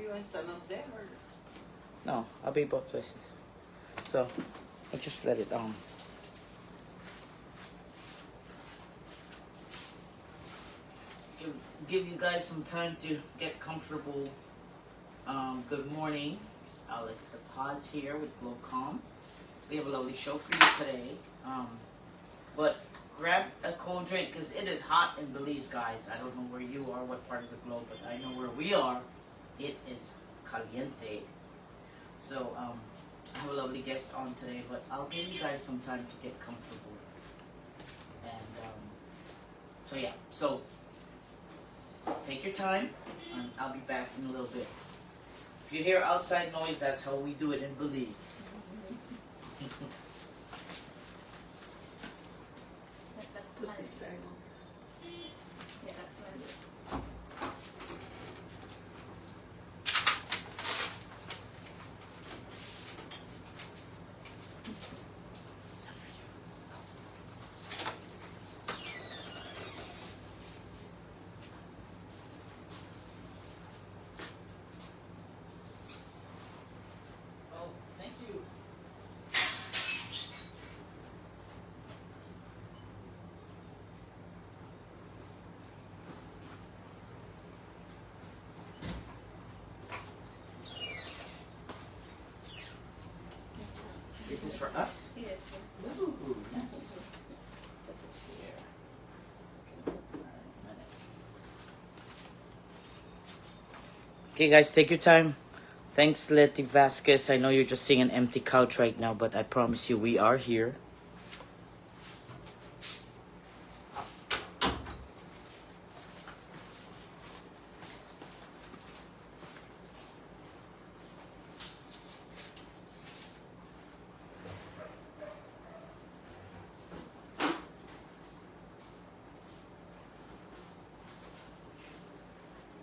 you and stand up there? Or? No, I'll be both places. So, I'll just let it on. Give you guys some time to get comfortable. Good morning. It's Alex the Pods here with Globecom. We have a lovely show for you today. But grab a cold drink because it is hot in Belize, guys. I don't know where you are, what part of the globe, but I know where we are. It is caliente. So I have a lovely guest on today, but I'll give you guys some time to get comfortable. And so yeah, so take your time, and I'll be back in a little bit. If you hear outside noise, that's how we do it in Belize. Put this side on. Yeah, that's what it is. Oh, thank you. This is for us? Yes, yes. Ooh, nice. Put this here. Okay, guys, take your time. Thanks, Letty Vasquez. I know you're just seeing an empty couch right now, but I promise you we are here.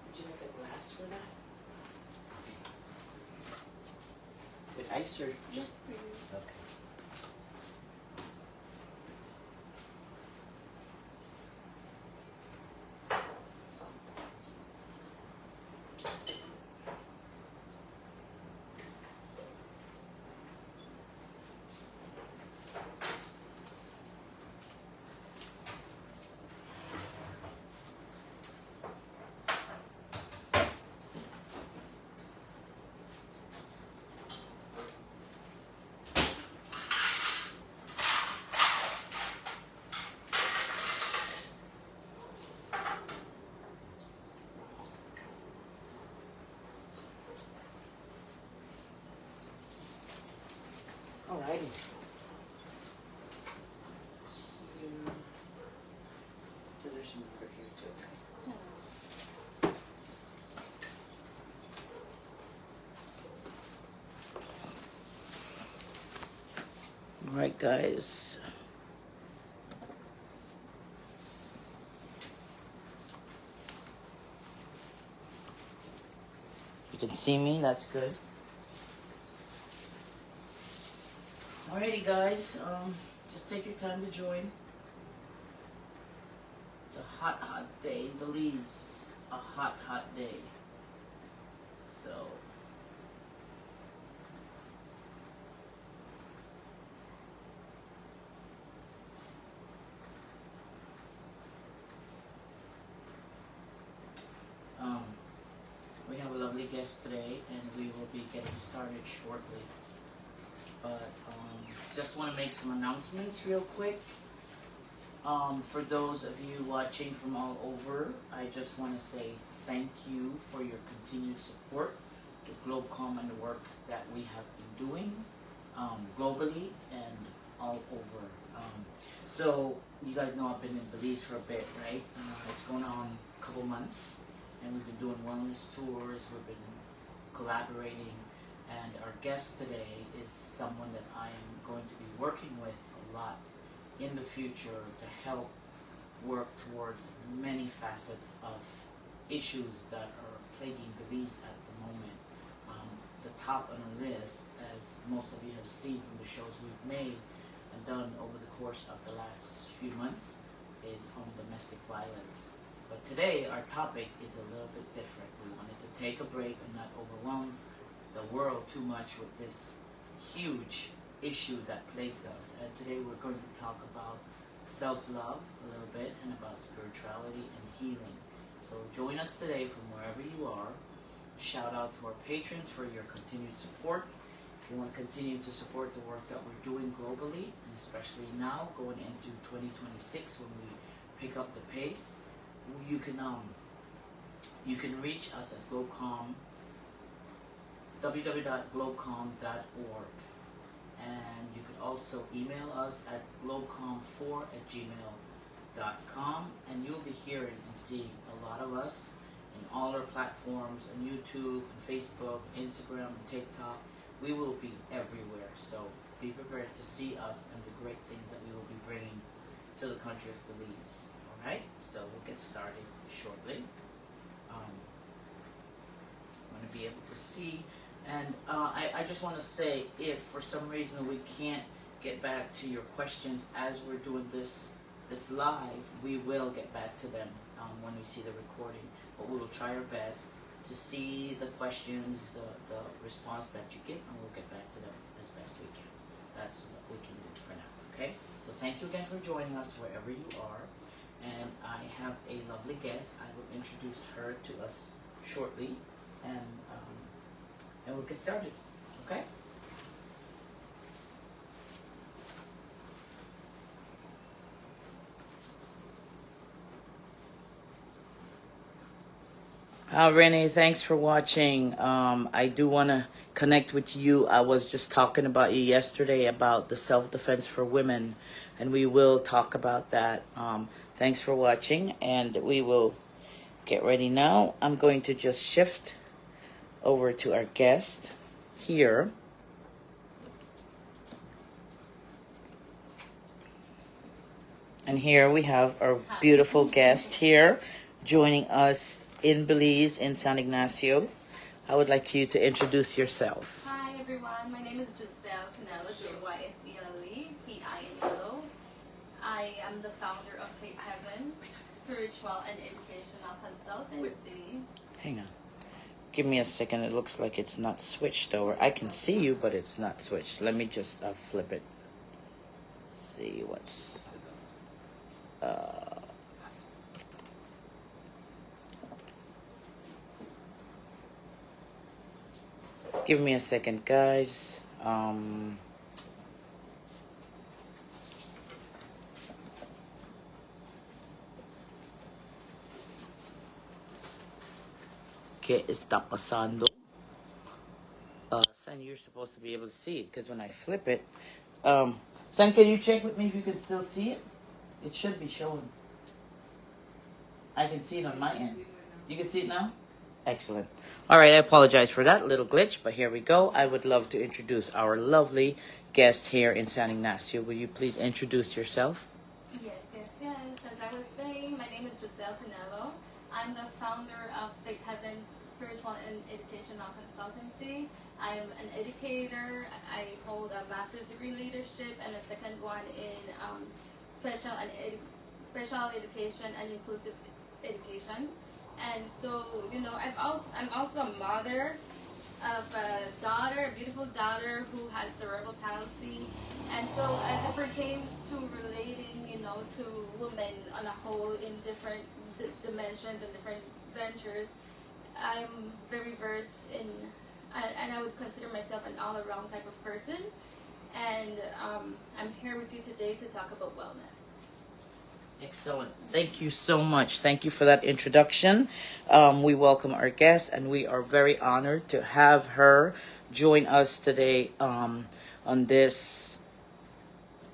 Would you like a glass for that? With ice or just... Okay. Alrighty. So there's some water here too, okay? Alright, guys. You can see me, that's good. Alrighty, guys, just take your time to join. It's a hot, hot day in Belize. A hot, hot day. So, we have a lovely guest today, and we will be getting started shortly. But just want to make some announcements real quick. For those of you watching from all over, I just want to say thank you for your continued support to Globecom and the work that we have been doing globally and all over. So you guys know I've been in Belize for a bit, right? It's going on a couple months, and we've been doing wellness tours, we've been collaborating, and our guest today is someone that I am going to be working with a lot in the future to help work towards many facets of issues that are plaguing Belize at the moment. The top on the list, as most of you have seen from the shows we've made and done over the course of the last few months, is on domestic violence. But today our topic is a little bit different. We wanted to take a break and not overwhelm the world too much with this huge issue that plagues us. And today we're going to talk about self-love a little bit and about spirituality and healing. So join us today from wherever you are. Shout out to our patrons for your continued support. If you want to continue to support the work that we're doing globally, and especially now going into 2026 when we pick up the pace, you can reach us at Globcom, www.globcom.org, and you can also email us at globcom4@gmail.com, and you'll be hearing and seeing a lot of us in all our platforms on YouTube, and Facebook, Instagram, and TikTok. We will be everywhere, so be prepared to see us and the great things that we will be bringing to the country of Belize. Alright, so we'll get started shortly. I'm going to be able to see, and I just want to say, if for some reason we can't get back to your questions as we're doing this live, we will get back to them when we see the recording. But we will try our best to see the questions, the response that you give, and we'll get back to them as best we can. That's what we can do for now, okay? So thank you again for joining us wherever you are. And I have a lovely guest. I will introduce her to us shortly, and we'll get started, okay? Renee, thanks for watching. I do want to connect with you. I was just talking about you yesterday about the self-defense for women, and we will talk about that. Thanks for watching, and we will get ready now. I'm going to just shift over to our guest here. And here we have our beautiful guest here joining us in Belize, in San Ignacio. I would like you to introduce yourself. Hi everyone, my name is Giselle Canelo, J-Y-S-E-L-E, P-I-N-E-L-O. I am the founder of Faith Heavens, spiritual and educational consultancy. Hang on. Give me a second. It looks like it's not switched over. I can see you, but it's not switched. Let me just flip it. See what's... Give me a second, guys. ¿Qué está pasando? San, you're supposed to be able to see it, because when I flip it... San, can you check with me if you can still see it? It should be showing. I can see it on my end. You can see it now? Excellent. All right, I apologize for that little glitch, but here we go. I would love to introduce our lovely guest here in San Ignacio. Will you please introduce yourself? Yes. As I was saying, my name is Giselle Canelo. I'm the founder of Faith Heavens Spiritual and Educational Consultancy. I'm an educator. I hold a master's degree in leadership and a second one in special education and inclusive education. And so, I'm also a mother of a daughter, a beautiful daughter who has cerebral palsy. And so as it pertains to relating, to women on a whole in different dimensions and different ventures, I'm very versed in, and I would consider myself an all-around type of person. And I'm here with you today to talk about wellness. Excellent. Thank you so much. Thank you for that introduction. We welcome our guest, and we are very honored to have her join us today on this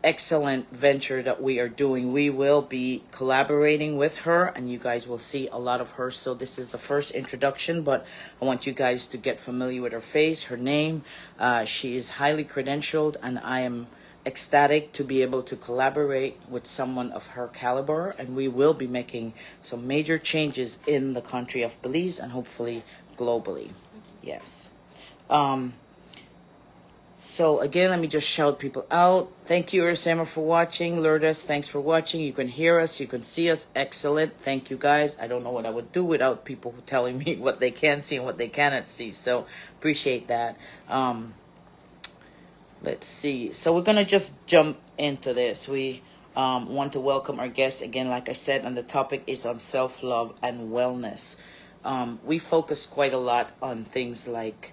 excellent venture that we are doing. We will be collaborating with her, and you guys will see a lot of her. So this is the first introduction, but I want you guys to get familiar with her face, her name. She is highly credentialed, and I am ecstatic to be able to collaborate with someone of her caliber, and we will be making some major changes in the country of Belize and hopefully globally. Yes. So again, let me just shout people out. Thank you, Ursama, for watching. Lourdes, thanks for watching. You can hear us, you can see us. Excellent. Thank you, guys. I don't know what I would do without people telling me what they can see and what they cannot see. So appreciate that. Let's see. So we're gonna just jump into this. We want to welcome our guests again. Like I said, and the topic is on self-love and wellness. We focus quite a lot on things like,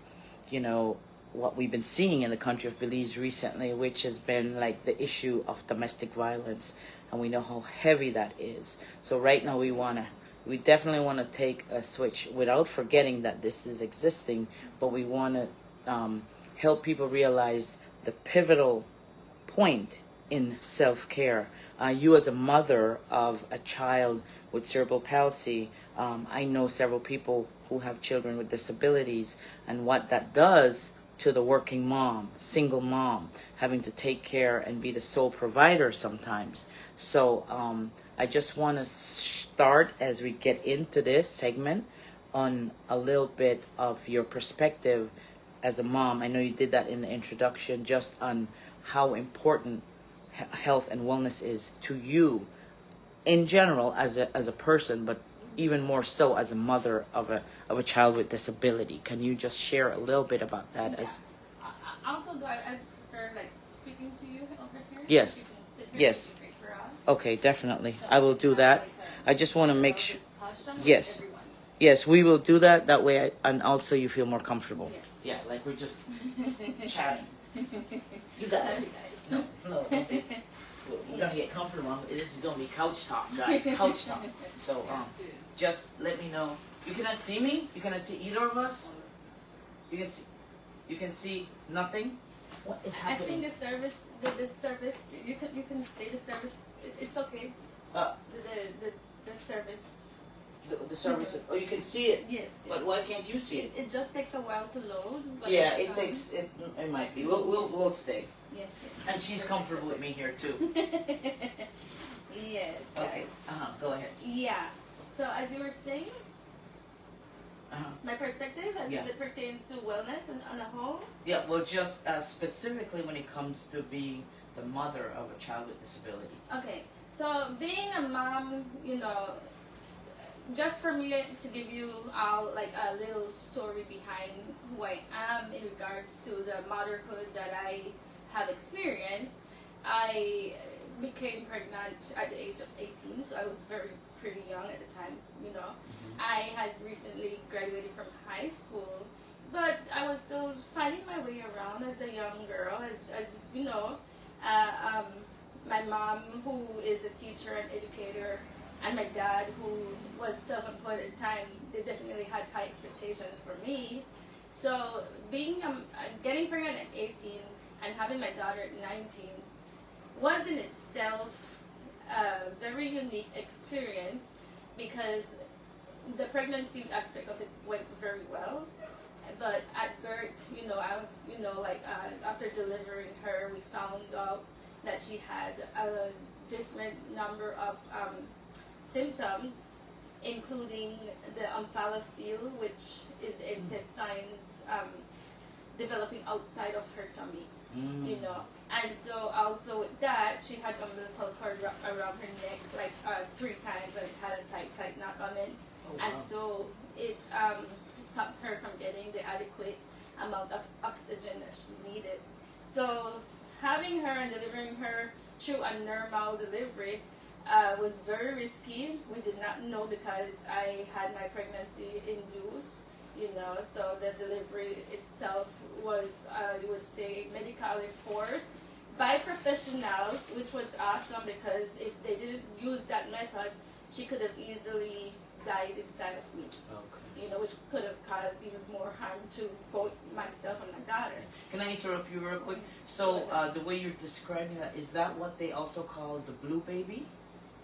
you know, what we've been seeing in the country of Belize recently, which has been like the issue of domestic violence, and we know how heavy that is. So right now we definitely want to take a switch without forgetting that this is existing, but we want to help people realize the pivotal point in self-care. You as a mother of a child with cerebral palsy, I know several people who have children with disabilities, and what that does to the working mom, single mom, having to take care and be the sole provider sometimes. So I just want to start as we get into this segment on a little bit of your perspective as a mom. I know you did that in the introduction, just on how important health and wellness is to you in general as a person, but even more so as a mother of a child with disability. Can you just share a little bit about that? Yeah. As Also, I prefer like speaking to you over here? Yes. You can sit here, Yes. it'd be great for us. Okay, definitely. So I will we do have, that. like, I just want to make a sure. discussion with Yes. everyone. Yes, we will do that. That way, and also you feel more comfortable. Yes. Yeah, like we're just chatting. You got Sorry, it. guys. No, don't be. We're gonna get comfortable. This is gonna be couch talk, guys. Couch talk. So just let me know. You cannot see me. You cannot see either of us. You can see. You can see nothing. What is I think happening? the service, the service, you can stay the service. It's okay. Uh, The service. the service. Oh, you can see it. Yes. But why can't you see it? It just takes a while to load. But Yeah, it's, it takes. It might be. We'll stay. Yes. And she's comfortable with me here too. Yes. Okay. Guys. Go ahead. Yeah. So as you were saying, Uh-huh. my perspective as Yeah. it pertains to wellness and on a whole. Yeah. Well, just specifically when it comes to being the mother of a child with disability. Okay. So being a mom, you know, just for me to give you all like a little story behind who I am in regards to the motherhood that I have experienced, I became pregnant at the age of 18, so I was pretty young at the time, you know. I had recently graduated from high school, but I was still finding my way around as a young girl, as you know. My mom, who is a teacher and educator, and my dad, who was self-employed at the time, they definitely had high expectations for me. So getting pregnant at 18 and having my daughter at 19 was in itself a very unique experience, because the pregnancy aspect of it went very well. But at birth, after delivering her, we found out that she had a different number of symptoms, including the omphalocele, which is the intestines developing outside of her tummy, you know. And so also with that, she had umbilical cord wrapped around her neck like 3 times, and it had a tight knot on it. Oh, wow. And so it stopped her from getting the adequate amount of oxygen that she needed. So having her and delivering her through a normal delivery was very risky. We did not know, because I had my pregnancy induced, you know, so the delivery itself was, you would say, medically forced by professionals, which was awesome, because if they didn't use that method, she could have easily died inside of me. Okay. You know, which could have caused even more harm to both myself and my daughter. Can I interrupt you real quick? So the way you're describing that, is that what they also call the blue baby?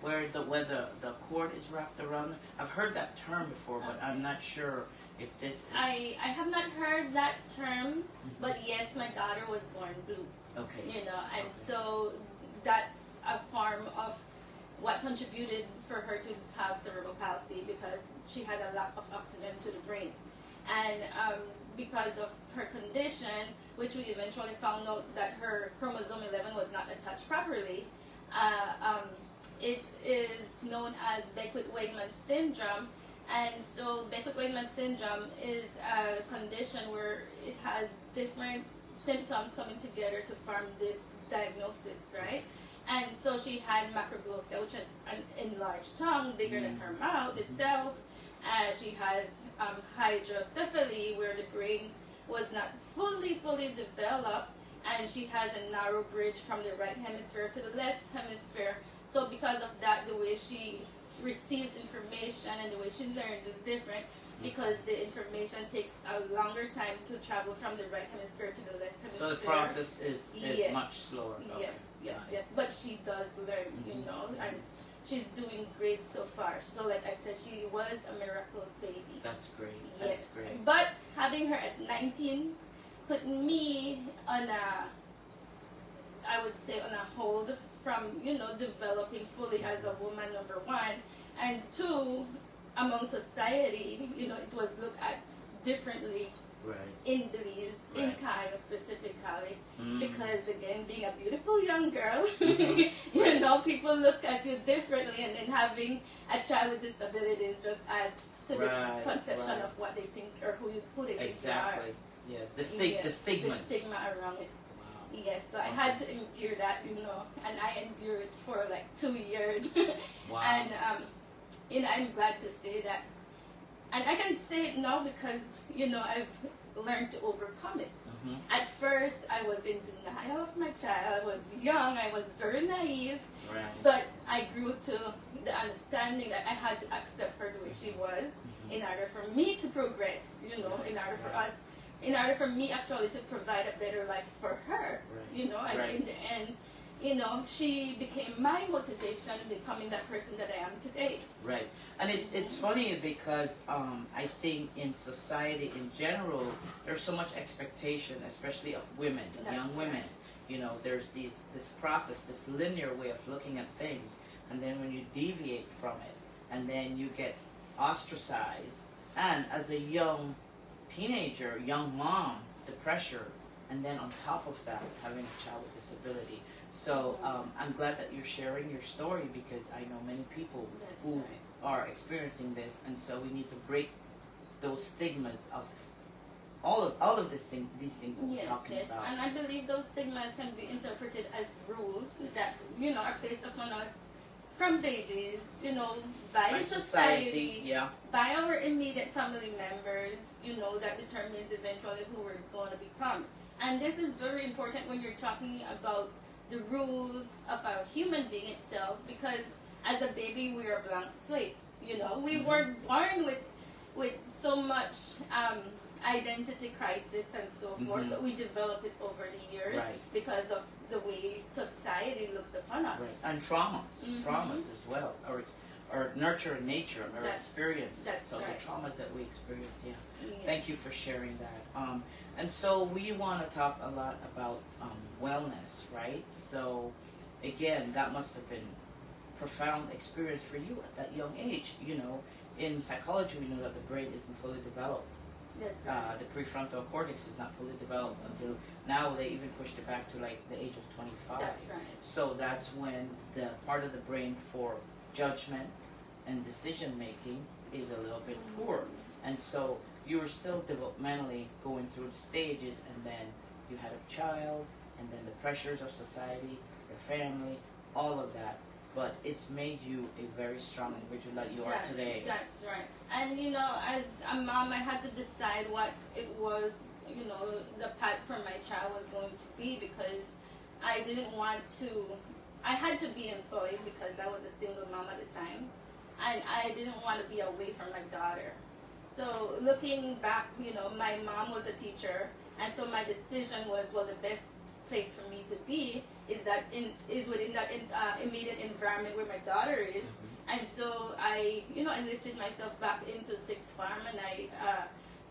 Where the cord is wrapped around? I've heard that term before, but I'm not sure if this is... I have not heard that term, but yes, my daughter was born blue. Okay. You know, and so that's a form of what contributed for her to have cerebral palsy, because she had a lack of oxygen to the brain. and because of her condition, which we eventually found out that her chromosome 11 was not attached properly, it is known as Beckwith-Wegman syndrome. And so Beckwith-Wegman syndrome is a condition where it has different symptoms coming together to form this diagnosis, right? And so she had macroglossia, which is an enlarged tongue, bigger than her mouth itself. She has hydrocephaly, where the brain was not fully developed, and she has a narrow bridge from the right hemisphere to the left hemisphere. So because of that, the way she receives information and the way she learns is different, because the information takes a longer time to travel from the right hemisphere to the left hemisphere. So the process is Yes. much slower. Okay. Yes. But she does learn, you know, and she's doing great so far. So like I said, she was a miracle baby. That's great. That's Yes. great. But having her at 19 put me on a, I would say, on a hold from, you know, developing fully as a woman, number one. And two, among society, you know, it was looked at differently Right. in Belize, in Right. Cairo specifically, Mm. because again, being a beautiful young girl, Mhm. you know, people look at you differently, and then having a child with disabilities just adds to Right, the conception right. of what they think or who they think Exactly. Yes. The they are. the stigmas. The stigma around it. Wow. Yes, so I had to endure that, you know, and I endured it for like 2 years. Wow. And you know, I'm glad to say that, and I can say it now because, you know, I've learned to overcome it. Mhm. At first, I was in denial of my child. I was young. I was very naive. Right. But I grew to the understanding that I had to accept her the way she was in order for me to progress. You know, in order for Right. us, in order for me actually to provide a better life for her. Right. You know, and Right. in the end, you know, she became my motivation in becoming that person that I am today. Right, and it's funny because I think in society in general there's so much expectation, especially of women, That's young women. You know, there's this process, this linear way of looking at things, and then when you deviate from it, and then you get ostracized, and as a young teenager, young mom, the pressure, and then on top of that, having a child with disability. So I'm glad that you're sharing your story, because I know many people That's who right. are experiencing this, and so we need to break those stigmas of all of these things that we're Yes, talking yes. about. And I believe those stigmas can be interpreted as rules that, you know, are placed upon us from babies, you know, by By society, yeah, by our immediate family members, you know, that determines eventually who we're going to become. And this is very important when you're talking about the rules of a human being itself, because as a baby we are a blank slate. You know, we were born with so much identity crisis and so forth, but we develop it over the years Right. because of the way society looks upon us. right. And traumas as well, or nurture and nature, or That's- experience. that's So right. the traumas that we experience, yeah. Yes. Thank you for sharing that. And so we want to talk a lot about wellness, right? So again, that must have been profound experience for you at that young age. You know, in psychology, we know that the brain isn't fully developed. That's right. The prefrontal cortex is not fully developed until now. They even pushed it back to like the age of 25. That's right. So that's when the part of the brain for judgment and decision making is a little bit poor. And so you were still developmentally going through the stages, and then you had a child, and then the pressures of society, your family, all of that. But it's made you a very strong individual that you are today. That's right. And you know, as a mom, I had to decide what it was, you know, the path for my child was going to be, because I didn't want to, I had to be employed because I was a single mom at the time, and I didn't want to be away from my daughter. So looking back, you know, my mom was a teacher, and so my decision was, well, the best place for me to be is within that immediate environment where my daughter is. And so I, you know, enlisted myself back into Sixth Farm, and I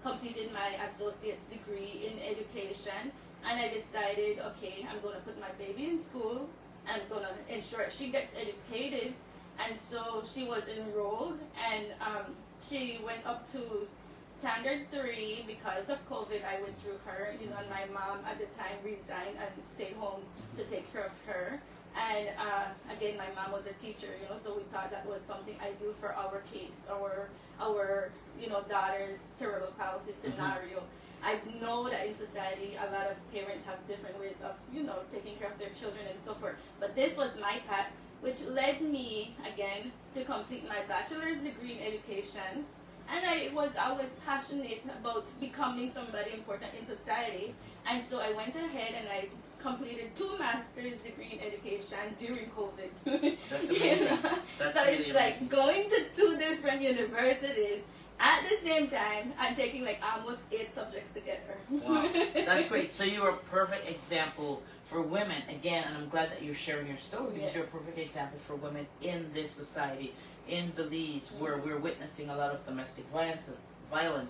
completed my associate's degree in education. And I decided, okay, I'm going to put my baby in school. I'm going to ensure she gets educated. And so she was enrolled, and she went up to standard 3, because of COVID, I withdrew her. You know, and my mom at the time resigned and stayed home to take care of her. And again, my mom was a teacher, you know, so we thought that was something ideal for our kids, our you know, daughter's cerebral palsy scenario. I know that in society, a lot of parents have different ways of, you know, taking care of their children and so forth. But this was my path, which led me, again, to complete my bachelor's degree in education. And I was always passionate about becoming somebody important in society. And so I went ahead and I completed 2 master's degree in education during COVID. That's amazing. That's so really it's amazing. like going to 2 different universities at the same time and taking like almost 8 subjects together. Wow, that's great. So you're a perfect example for women, again, and I'm glad that you're sharing your story because Yes. you're a perfect example for women in this society, in Belize, where we're witnessing a lot of domestic violence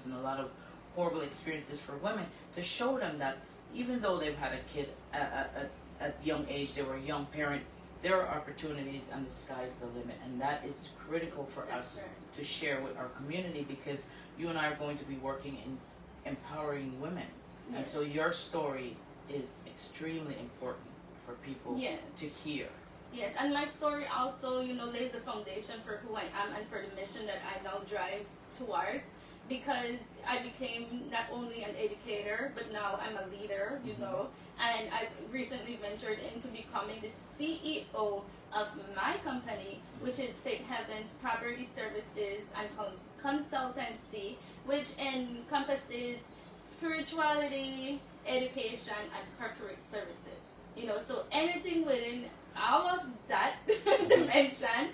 and a lot of horrible experiences for women, to show them that even though they've had a kid at young age, they were a young parent, there are opportunities and the sky's the limit, and that is critical for That's us right. to share with our community, because you and I are going to be working in empowering women. And Yes. so your story is extremely important for people Yeah. to hear. Yes, and my story also, you know, lays the foundation for who I am and for the mission that I now drive towards, because I became not only an educator, but now I'm a leader, you know, and I recently ventured into becoming the CEO of my company, which is Faith Heavens Property Services and Consultancy, which encompasses spirituality, education, and corporate services. You know, so anything within all of that dimension,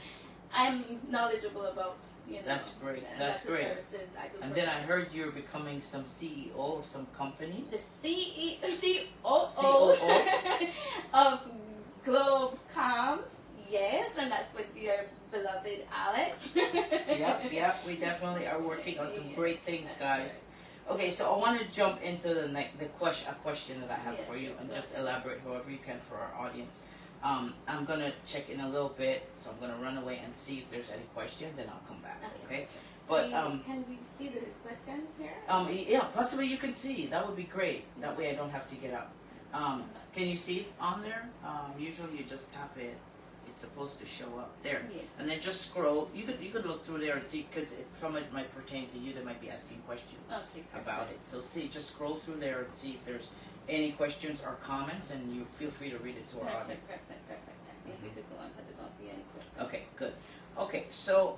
I'm knowledgeable about. You know, That's great. and That's the great. services I do. And then I provide. heard you're becoming some CEO of some company. The COO of Globecom. Yes, and that's with your beloved Alex. Yep, we definitely are working on some great things, That's guys. Okay, so I want to jump into a question that I have Yes, for you, yes, and go just ahead. elaborate however you can for our audience. I'm gonna check in a little bit, so I'm gonna run away and see if there's any questions, and I'll come back. Okay? But can we see the questions here? yeah, possibly you can see. That would be great. That way I don't have to get up. Can you see it on there? Usually you just tap it. It's supposed to show up there. Yes. And then just scroll. You could look through there and see, because from it might pertain to you. They might be asking questions Okay, perfect. about it. So just scroll through there and see if there's any questions or comments, and you feel free to read it to our audience. Perfect. I think we could go on because I don't see any questions. Okay, good. Okay, so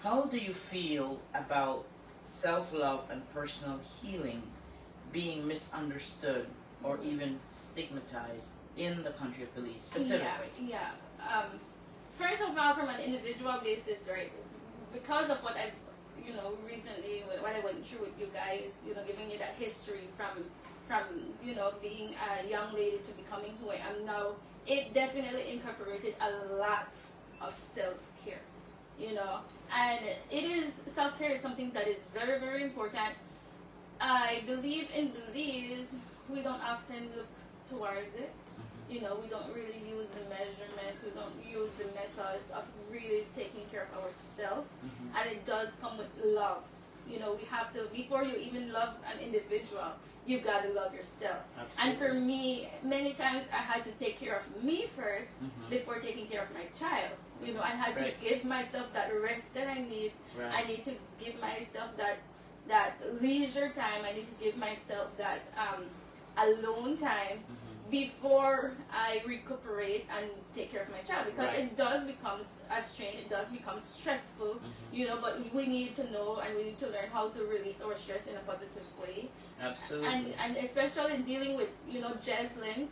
how do you feel about self-love and personal healing being misunderstood or even stigmatized in the country of Belize specifically? Yeah. First of all, from an individual basis, right? Because of what I've, you know, recently, what I went through with you guys, you know, giving you that history from you know, being a young lady to becoming who I am now, it definitely incorporated a lot of self-care, you know, and self-care is something that is very, very important. I believe in Belize, we don't often look towards it. You know, we don't really use the measurements, we don't use the methods of really taking care of ourselves, and it does come with love. You know, we have to, before you even love an individual, you got to love yourself. Absolutely. And for me, many times I had to take care of me first before taking care of my child. You know, I had Right. to give myself that rest that I need. Right. I need to give myself that leisure time. I need to give myself that alone time before I recuperate and take care of my child, because Right. it does become a strain, it does become stressful, you know, but we need to know and we need to learn how to release our stress in a positive way. Absolutely. And especially dealing with, you know, Jeslyn,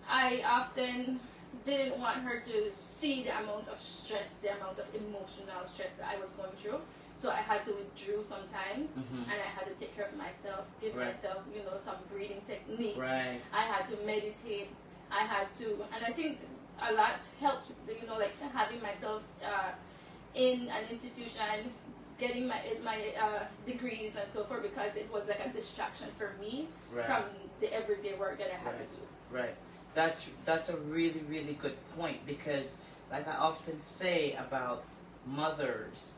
I often didn't want her to see the amount of stress, the amount of emotional stress that I was going through. So I had to withdraw sometimes, and I had to take care of myself, give Right. myself, you know, some breathing techniques. Right. I had to meditate. I had to, and I think a lot helped, you know, like having myself in an institution, getting my degrees and so forth, because it was like a distraction for me Right. from the everyday work that I had to do. Right. That's a really, really good point, because like I often say about mothers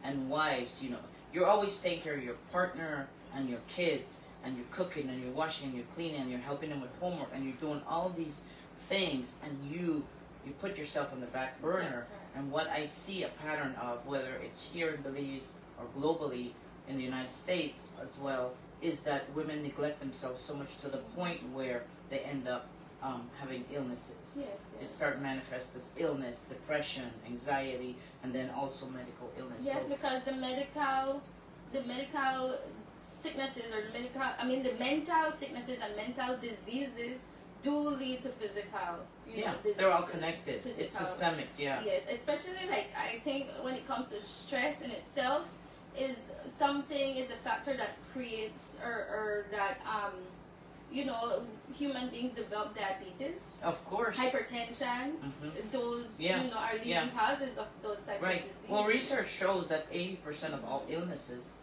and wives, you know, you're always taking care of your partner and your kids, and you're cooking and you're washing and you're cleaning and you're helping them with homework and you're doing all these things, and you put yourself on the back burner. That's right. And what I see a pattern of, whether it's here in Belize or globally in the United States as well, is that women neglect themselves so much to the point where they end up having illnesses. Yes, It yes. start manifest as illness, depression, anxiety, and then also medical illness. Yes, So, because the medical sicknesses or the mental sicknesses and mental diseases do lead to physical. they're all diseases, connected. physical. It's systemic. Yeah. Yes, especially like I think when it comes to stress in itself is a factor that creates or that human beings develop diabetes, Of course. hypertension. Mhm. Those Yeah, are leading yeah. causes of those types Right. of diseases. Well, research shows that 80% of all illnesses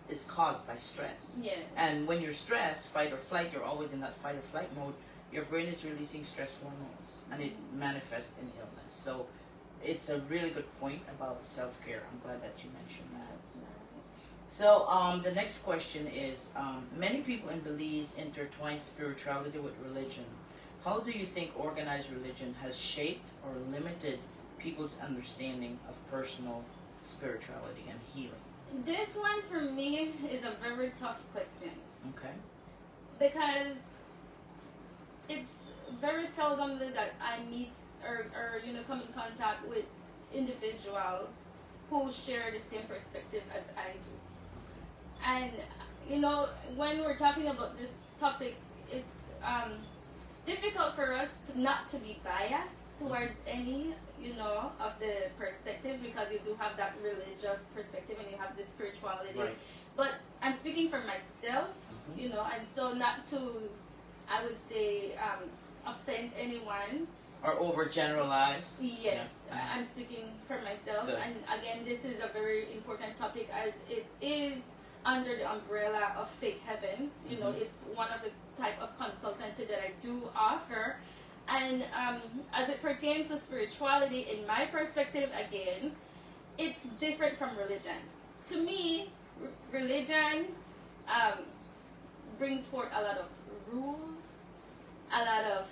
is caused by stress. Yeah. And when you're stressed, fight or flight, you're always in that fight or flight mode. Your brain is releasing stress hormones, and it manifests in illness. So, it's a really good point about self-care. I'm glad that you mentioned that. That's right. So, the next question is, many people in Belize intertwine spirituality with religion. How do you think organized religion has shaped or limited people's understanding of personal spirituality and healing? This one for me is a very tough question Okay. because it's very seldomly that I meet or come in contact with individuals who share the same perspective as I do. And when we're talking about this topic, it's difficult for us not to be biased towards any of the perspectives, because you do have that religious perspective and you have the spirituality. Right. But I'm speaking for myself, Mhm. and so not to, I would say, offend anyone. Or overgeneralized. Yes, Yeah. I'm speaking for myself. Good. And again, this is a very important topic as it is under the umbrella of Faith Heavens. It's one of the type of consultancy that I do offer. And as it pertains to spirituality, in my perspective, again, it's different from religion. To me, religion brings forth a lot of rules, a lot of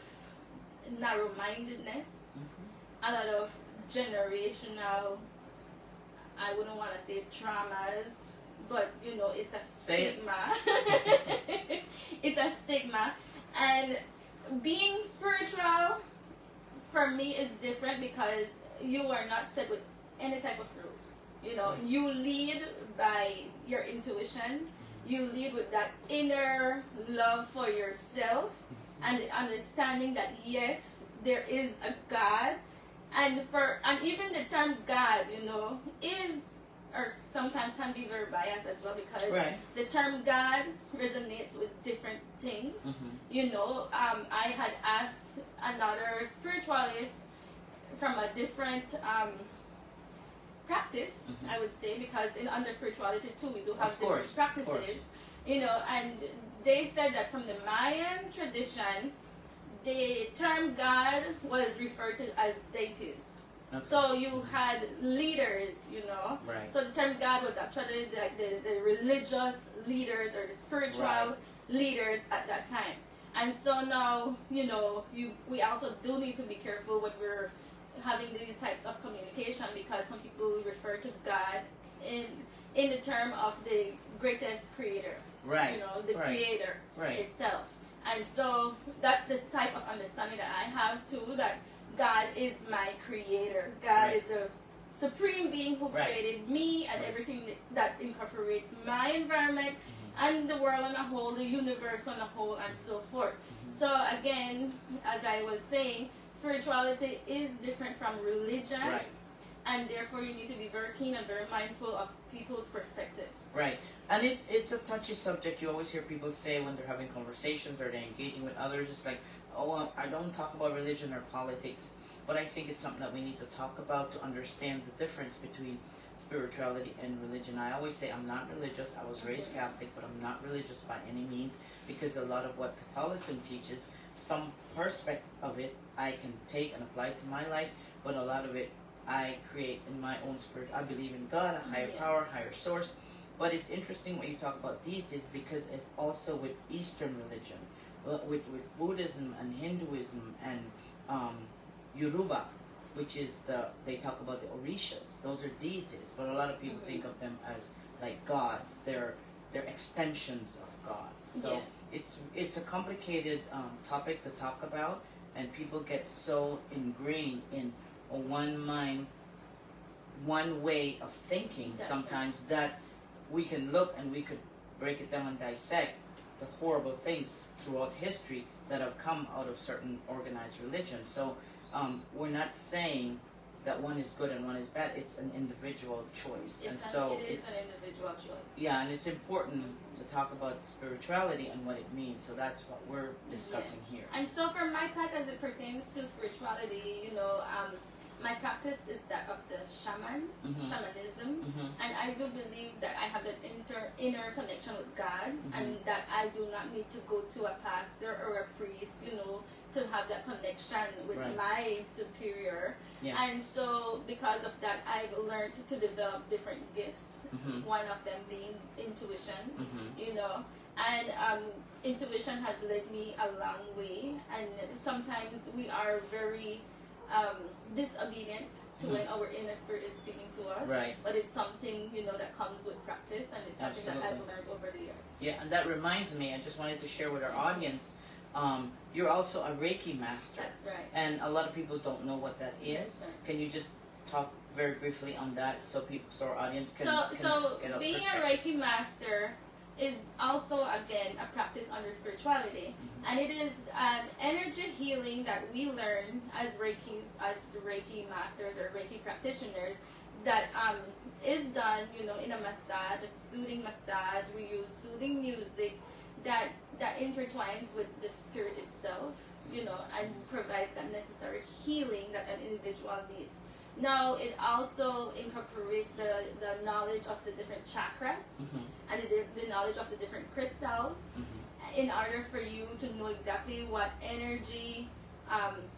narrow-mindedness, a lot of generational, I wouldn't want to say traumas, but it's a stigma. It's a stigma. And being spiritual for me is different because you are not set with any type of rules. You lead by your intuition. You lead with that inner love for yourself and the understanding that yes, there is a God, and even the term God, is or sometimes can be very biased as well, because Right. the term God resonates with different things. I had asked another spiritualist from a different practice, I would say, because under spirituality too, we do have Of course, different of course. practices, and they said that from the Mayan tradition, the term God was referred to as deities. Okay. So you had leaders, Right. So the term God was actually the religious leaders or the spiritual Right. leaders at that time. And so now, we also do need to be careful when we're having these types of communication, because some people refer to God in the term of the greatest creator. Right. The Right. creator Right. itself. And so that's the type of understanding that I have too, that God is my creator. God Right. is the supreme being who Right. created me and Right. everything that incorporates my environment and the world on a whole, the universe on a whole, and so forth. So again, as I was saying, spirituality is different from religion, Right. and therefore you need to be very keen and very mindful of people's perspectives. Right. And it's a touchy subject. You always hear people say when they're having conversations or they're engaging with others, it's like, oh, I don't talk about religion or politics. But I think it's something that we need to talk about to understand the difference between spirituality and religion. I always say I'm not religious. I was raised Catholic, but I'm not religious by any means, because a lot of what Catholicism teaches, some perspective of it I can take and apply to my life, but a lot of it I create in my own spirit. I believe in God, a higher Yes. power, higher source, But it's interesting when you talk about deities because it's also with Eastern religion, with Buddhism and Hinduism and Yoruba, which is they talk about the Orishas. Those are deities, but a lot of people think of them as like gods. They're extensions of God. So it's a complicated topic to talk about, and people get so ingrained in a one mind, one way of thinking sometimes that we can look and we could break it down and dissect the horrible things throughout history that have come out of certain organized religions. So we're not saying that one is good and one is bad. It's an individual choice. It is an individual choice. Yeah, and it's important to talk about spirituality and what it means. So that's what we're discussing here. And so for my part, as it pertains to spirituality, you know, my practice is that of the shamans, shamanism, and I do believe that I have that inner connection with God, and that I do not need to go to a pastor or a priest, you know, to have that connection with my superior. And so because of that, I've learned to develop different gifts, one of them being intuition, you know, and intuition has led me a long way, and sometimes we are very disobedient to when our inner spirit is speaking to us. But it's something, you know, that comes with practice, and it's something that I've learned over the years. Yeah, and that reminds me, I just wanted to share with our audience, you're also a Reiki master. That's right. And a lot of people don't know what that is. That's right. Can you just talk very briefly on that so our audience can So get a being a Reiki master is also, again, a practice under spirituality. And it is an energy healing that we learn as Reiki masters or Reiki practitioners that is done, you know, in a massage, a soothing massage. We use soothing music that intertwines with the spirit itself, you know, and provides that necessary healing that an individual needs. Now, it also incorporates the knowledge of the different chakras and the knowledge of the different crystals in order for you to know exactly what energy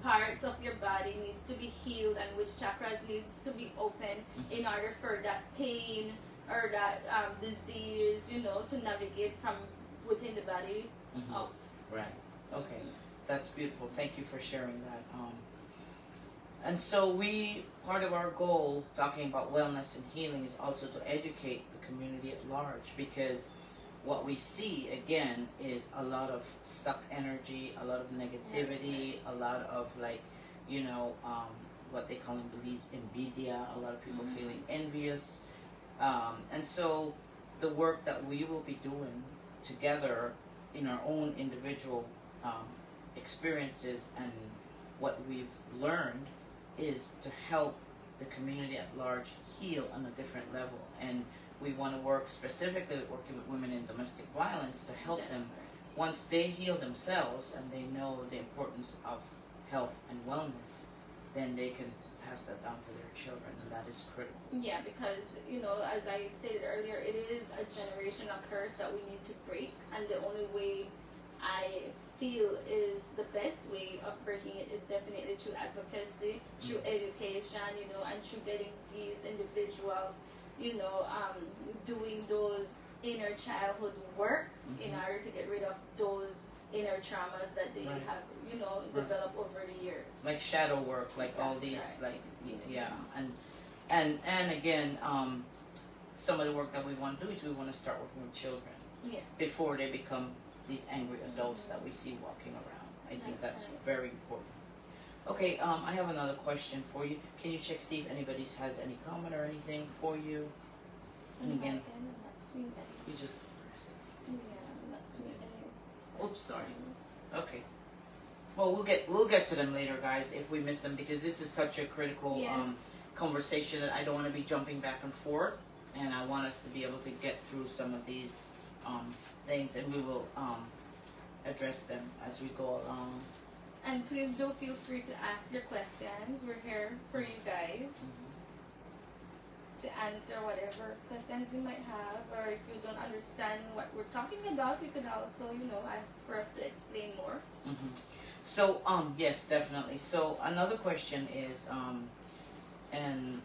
parts of your body needs to be healed and which chakras needs to be open in order for that pain or that disease, you know, to navigate from within the body out. Right. Okay. That's beautiful. Thank you for sharing that. And so part of our goal, talking about wellness and healing, is also to educate the community at large, because what we see, again, is a lot of stuck energy, a lot of negativity, a lot of, like, you know, what they call in Belize, envidia, a lot of people feeling envious. And so the work that we will be doing together in our own individual experiences and what we've learned is to help the community at large heal on a different level. And we want to work specifically working with women in domestic violence to help them once they heal themselves and they know the importance of health and wellness, then they can pass that down to their children, and that is critical. Yeah, because, you know, as I stated earlier, it is a generational curse that we need to break, and the only way I feel is the best way of breaking it is definitely through advocacy, through education, you know, and through getting these individuals, you know, doing those inner childhood work in order to get rid of those inner traumas that they have, you know, developed over the years. Like shadow work, like all these, like, yeah, and again, some of the work that we want to do is we want to start working with children before they become these angry adults that we see walking around. I think that's very important. Okay, I have another question for you. Can you check, see if anybody has any comment or anything for you? And again, you just. I'm not seeing any. Oops, sorry. Okay. Well, we'll get to them later, guys, if we miss them, because this is such a critical conversation that I don't want to be jumping back and forth, and I want us to be able to get through some of these things, and we will address them as we go along. And please do feel free to ask your questions. We're here for you guys to answer whatever questions you might have, or if you don't understand what we're talking about, you could also, you know, ask for us to explain more. So, yes, definitely. So, another question is, and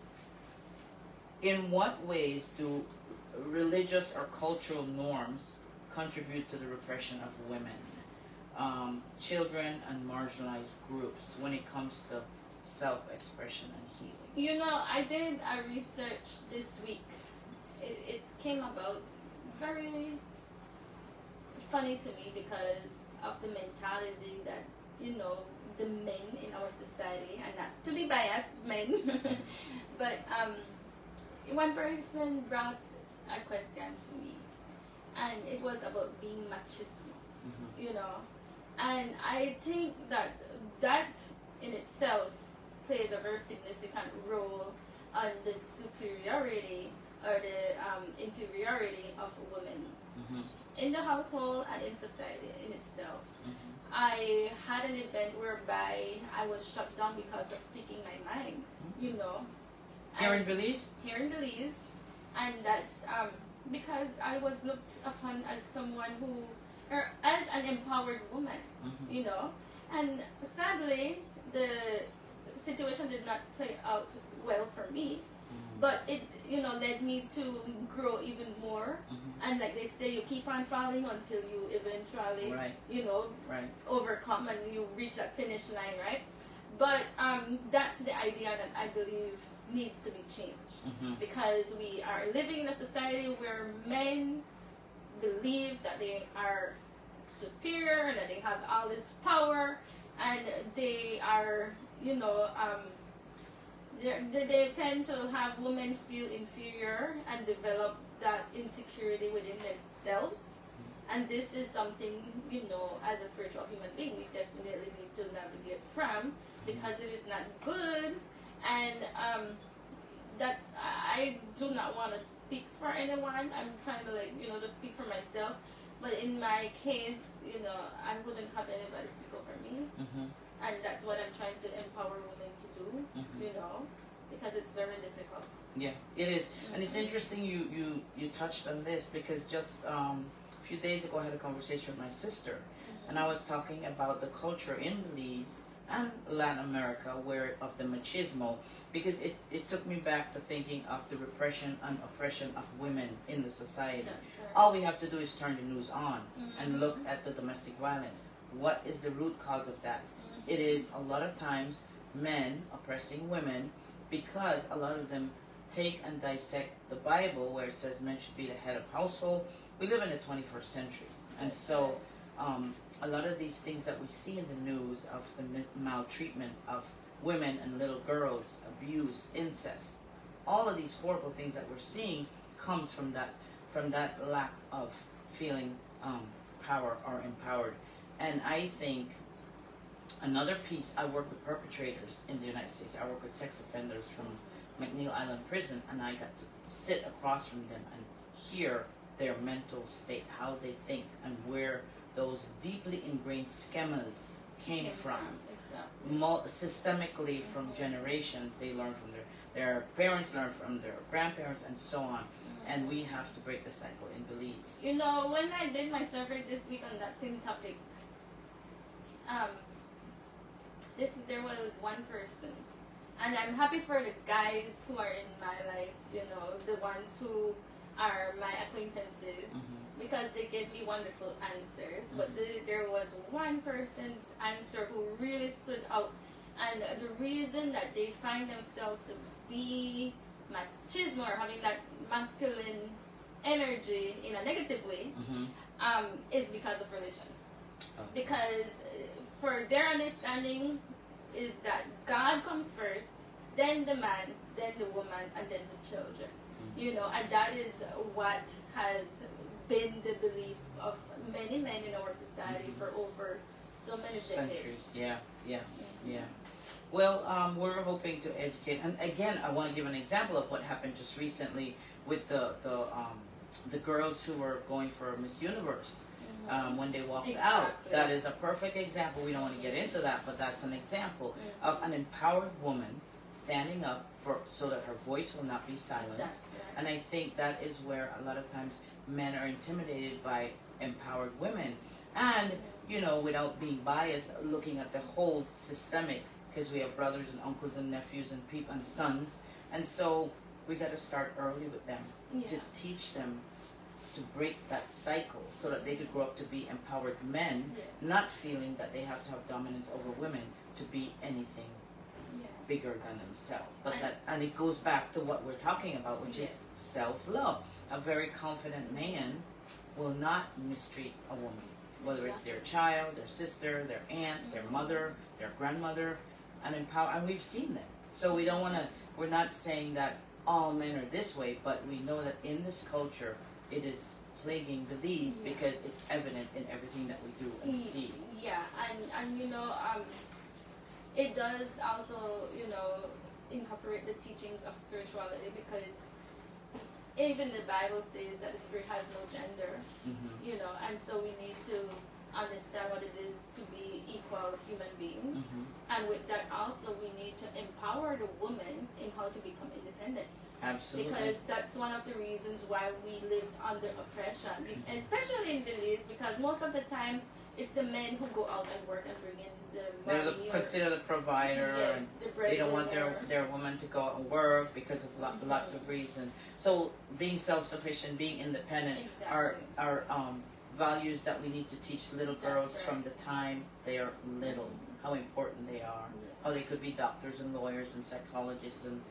in what ways do religious or cultural norms contribute to the repression of women, children, and marginalized groups when it comes to self-expression and healing? You know, I did a research this week. It came about very funny to me because of the mentality that, you know, the men in our society, and not to be biased, men, but one person brought a question to me, and it was about being machismo, you know, and I think that that in itself plays a very significant role on the superiority or the inferiority of women in the household and in society in itself. I had an event whereby I was shut down because of speaking my mind, you know. Here in Belize? Here in Belize. And that's because I was looked upon as someone who, or as an empowered woman, you know. And sadly, the situation did not play out well for me. But it, you know, led me to grow even more. And like they say, you keep on falling until you eventually, you know, overcome and you reach that finish line, right? But that's the idea that I believe needs to be changed. Because we are living in a society where men believe that they are superior and that they have all this power and they are, you know, they tend to have women feel inferior and develop that insecurity within themselves. And this is something, you know, as a spiritual human being, we definitely need to navigate from, because it is not good. And that's, I do not want to speak for anyone. I'm trying to, like, you know, just speak for myself. But in my case, you know, I wouldn't have anybody speak over me. And that's what I'm trying to empower women to do, you know, because it's very difficult. Yeah, it is. And it's interesting you touched on this, because just a few days ago I had a conversation with my sister, and I was talking about the culture in Belize and Latin America where of the machismo, because it took me back to thinking of the repression and oppression of women in the society. All we have to do is turn the news on and look at the domestic violence. What is the root cause of that? It is a lot of times men oppressing women, because a lot of them take and dissect the Bible where it says men should be the head of household. We live in the 21st century, and so a lot of these things that we see in the news of the maltreatment of women and little girls, abuse, incest, all of these horrible things that we're seeing comes from that lack of feeling power or empowered. And I think another piece, I work with perpetrators in the United States. I work with sex offenders from McNeil Island Prison, and I got to sit across from them and hear their mental state, how they think, and where those deeply ingrained schemas came from. Exactly. Systemically from generations. They learn from their parents, learn from their grandparents, and so on. And we have to break the cycle in Belize. You know, when I did my survey this week on that same topic, there was one person, and I'm happy for the guys who are in my life, you know, the ones who are my acquaintances, because they gave me wonderful answers. But there was one person's answer who really stood out, and the reason that they find themselves to be machismo or having that masculine energy in a negative way is because of religion. Because for their understanding is that God comes first, then the man, then the woman, and then the children. You know, and that is what has been the belief of many men in our society for over so many decades. Yeah. Well, we're hoping to educate, and again, I want to give an example of what happened just recently with the girls who were going for Miss Universe. When they walked out, that is a perfect example. We don't want to get into that, but that's an example of an empowered woman standing up so that her voice will not be silenced. That's right. And I think that is where a lot of times men are intimidated by empowered women, and you know, without being biased, looking at the whole systemic, because we have brothers and uncles and nephews and people and sons, and so we got to start early with them to Yeah. teach them to break that cycle so that they could grow up to be empowered men, Yes. not feeling that they have to have dominance over women to be anything Yeah. bigger than themselves. But And- and it goes back to what we're talking about, which Yes. is self-love. A very confident man will not mistreat a woman, whether it's their child, their sister, their aunt, their mother, their grandmother, and we've seen them. So we don't want to. We're not saying that all men are this way, but we know that in this culture, it is plaguing Belize Yeah. because it's evident in everything that we do and see. Yeah, and it does also, incorporate the teachings of spirituality, because even the Bible says that the spirit has no gender, Mm-hmm. and so we need to understand what it is to be equal human beings. Mm-hmm. And with that also, we need to empower the woman in how to become independent. Absolutely. Because that's one of the reasons why we live under oppression, especially in Belize, because most of the time it's the men who go out and work and bring in the They're money. considered the provider, Yes, the and they don't want breadwinner. their woman to go out and work because of lots of reasons. So being self-sufficient, being independent, Exactly. are values that we need to teach little That's girls right. from the time they are little. How important they are. How they could be doctors and lawyers and psychologists and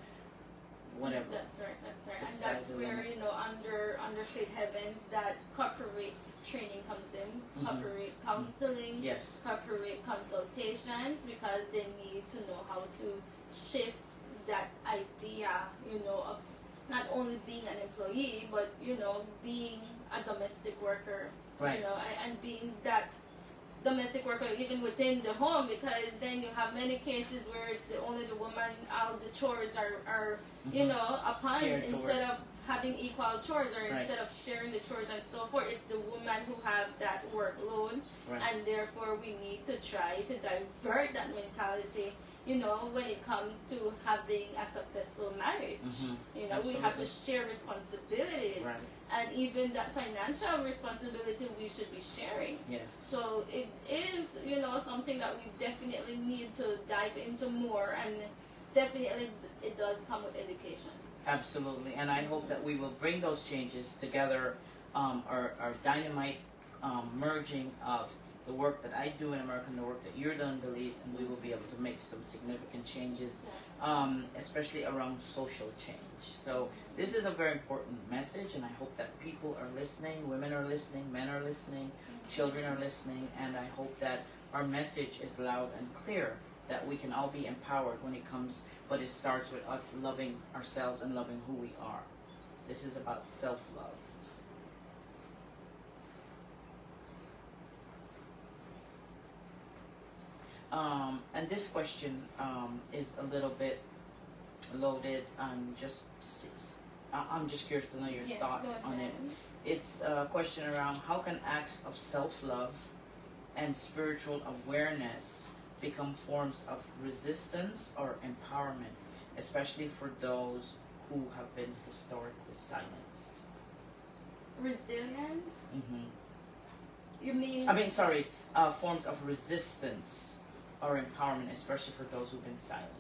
whatever. That's right. The And sky's that's the where, limit. under Faith Heavens, that corporate training comes in, Mhm. corporate counseling, Yes. corporate consultations, because they need to know how to shift that idea, of not only being an employee, but, being a domestic worker, Right. and being that domestic worker even within the home, because then you have many cases where it's only the woman, all the chores are upon, Geared instead towards- of having equal chores, or Right. instead of sharing the chores and so forth, it's the woman who have that workload. Right. And therefore we need to try to divert that mentality, when it comes to having a successful marriage. Mhm. We have to Absolutely. share responsibilities, Right. and even that financial responsibility we should be sharing. Yes. So it is, something that we definitely need to dive into more, and definitely it does come with education. Absolutely, and I hope that we will bring those changes together, our dynamite merging of the work that I do in America and the work that you're doing in Belize, and we will be able to make some significant changes, Yes. especially around social change. So this is a very important message, and I hope that people are listening, women are listening, men are listening, children are listening, and I hope that our message is loud and clear, that we can all be empowered when it comes, but it starts with us loving ourselves and loving who we are. This is about self-love. And this question is a little bit loaded, and I'm just curious to know your Yes, thoughts go on ahead. it. It's a question around how can acts of self-love and spiritual awareness become forms of resistance or empowerment, especially for those who have been historically silenced. Resilience? Mm-hmm. You mean? Forms of resistance or empowerment, especially for those who've been silenced.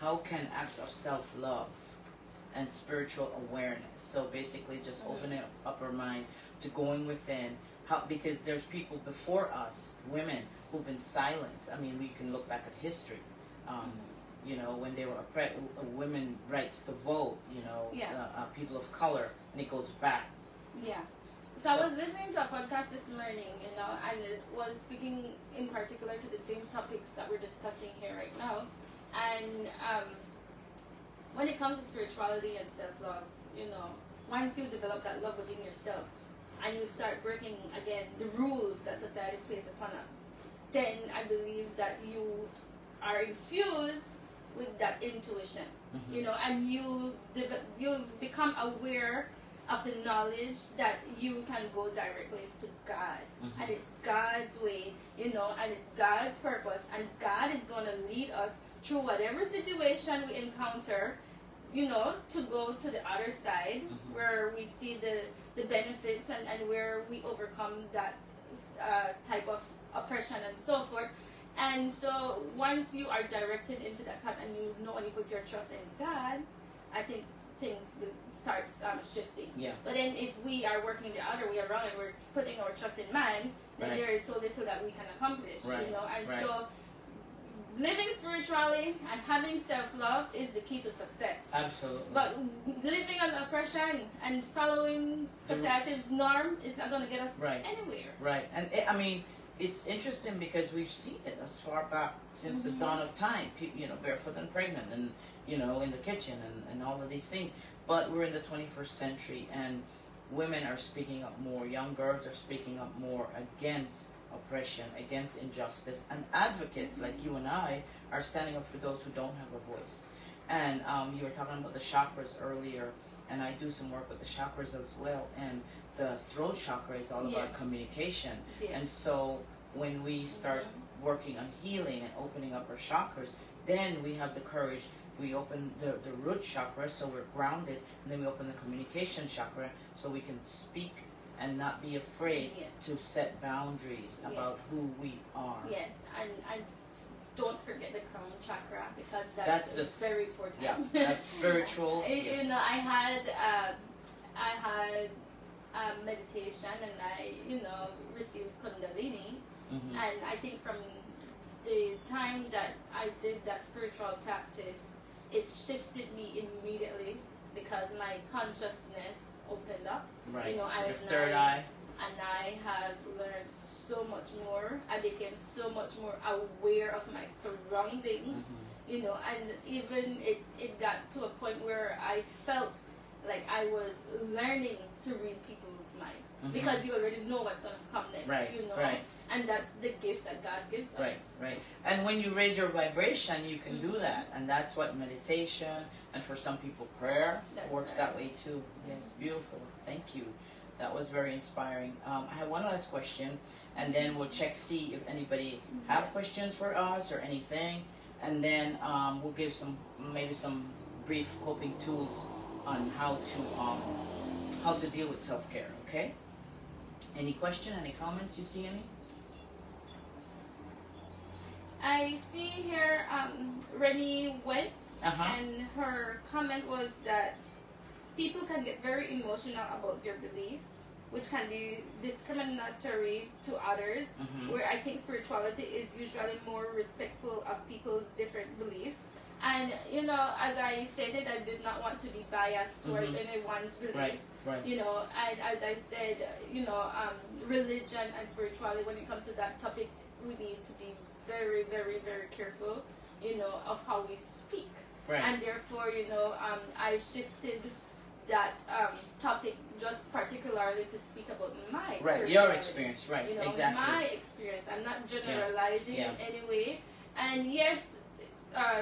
How can acts of self-love and spiritual awareness, so basically just opening up our mind to going within, because there's people before us, women, who've been silenced. I mean, we can look back at history. When they were oppressed, women rights to vote, Yeah. people of color, and it goes back. Yeah. So I was listening to a podcast this morning, and it was speaking in particular to the same topics that we're discussing here right now. And when it comes to spirituality and self-love, once you develop that love within yourself, and you start breaking, again, the rules that society places upon us, then I believe that you are infused with that intuition, Mhm. and you become aware of the knowledge that you can go directly to God, Mhm. and it's God's way, and it's God's purpose, and God is going to lead us through whatever situation we encounter, to go to the other side, Mhm. where we see the benefits, and where we overcome that type of oppression and so forth. And so once you are directed into that path, and you put your trust in God, I think things will start shifting. Yeah. But then if we are working the other way around and we're putting our trust in man, then Right. there is so little that we can accomplish. Right. You know, and Right. so living spiritually and having self-love is the key to success. Absolutely. But living on oppression and following society's norm is not going to get us Right. anywhere. Right, and I mean, it's interesting because we've seen it as far back since the dawn of time. People, barefoot and pregnant, and in the kitchen, and all of these things. But we're in the 21st century, and women are speaking up more. Young girls are speaking up more against oppression, against injustice, and advocates like you and I are standing up for those who don't have a voice. And you were talking about the chakras earlier, and I do some work with the chakras as well. And the throat chakra is all about Yes. communication. Yes. And so when we start working on healing and opening up our chakras, then we have the courage. We open the root chakra, so we're grounded, and then we open the communication chakra, so we can speak and not be afraid Yes. to set boundaries about who we are. Yes, and don't forget the crown chakra, because That's that's the- very important. Yeah, that's spiritual. You Yes. know, I had meditation, and I received Kundalini, Mhm. and I think from the time that I did that spiritual practice, it shifted me immediately because my consciousness opened up. Right. I Your third eye. and I have learned so much more. I became so much more aware of my surroundings, Mhm. And even it got to a point where I felt like I was learning to read people's mind, Mhm. because you already know what's going to come next, Right. Right. And that's the gift that God gives us. Right, right. And when you raise your vibration, you can do that. And that's what meditation, and for some people, prayer That's works right. that way too. Yes, beautiful. Thank you. That was very inspiring. I have one last question, and then we'll see if anybody have questions for us or anything. And then we'll give maybe some brief coping tools on how to deal with self-care, okay? Any question, any comments? You see any? I see here Rennie Wentz, Uh-huh. and her comment was that people can get very emotional about their beliefs, which can be discriminatory to others, Mhm. where I think spirituality is usually more respectful of people's different beliefs. And, as I stated, I did not want to be biased towards anyone's beliefs. Right. And as I said, religion and spirituality, when it comes to that topic, we need to be very, very, very careful, of how we speak. Right. And therefore, I shifted that topic just particularly to speak about my Right, your spirituality. experience, right, You know, exactly. my experience. I'm not generalizing Yeah. in any way. And yes,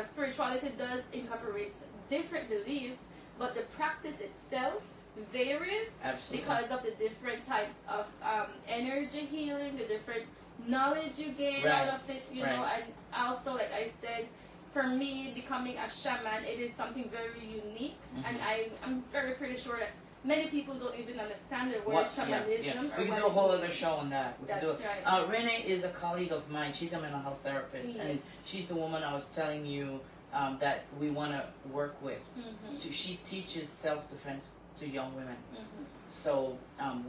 spirituality does incorporate different beliefs, but the practice itself varies Absolutely. because of the different types of energy healing, the different knowledge you gain Right. out of it, and also, like I said, for me, becoming a shaman, it is something very unique, and I'm very pretty sure that many people don't even understand the word shamanism. We Or can what do a it whole other means. show on that. We can do That's it. right. Renee is a colleague of mine. She's a mental health therapist, and Yes. she's the woman I was telling you that we want to work with. Mhm. So she teaches self-defense to young women. Mhm. So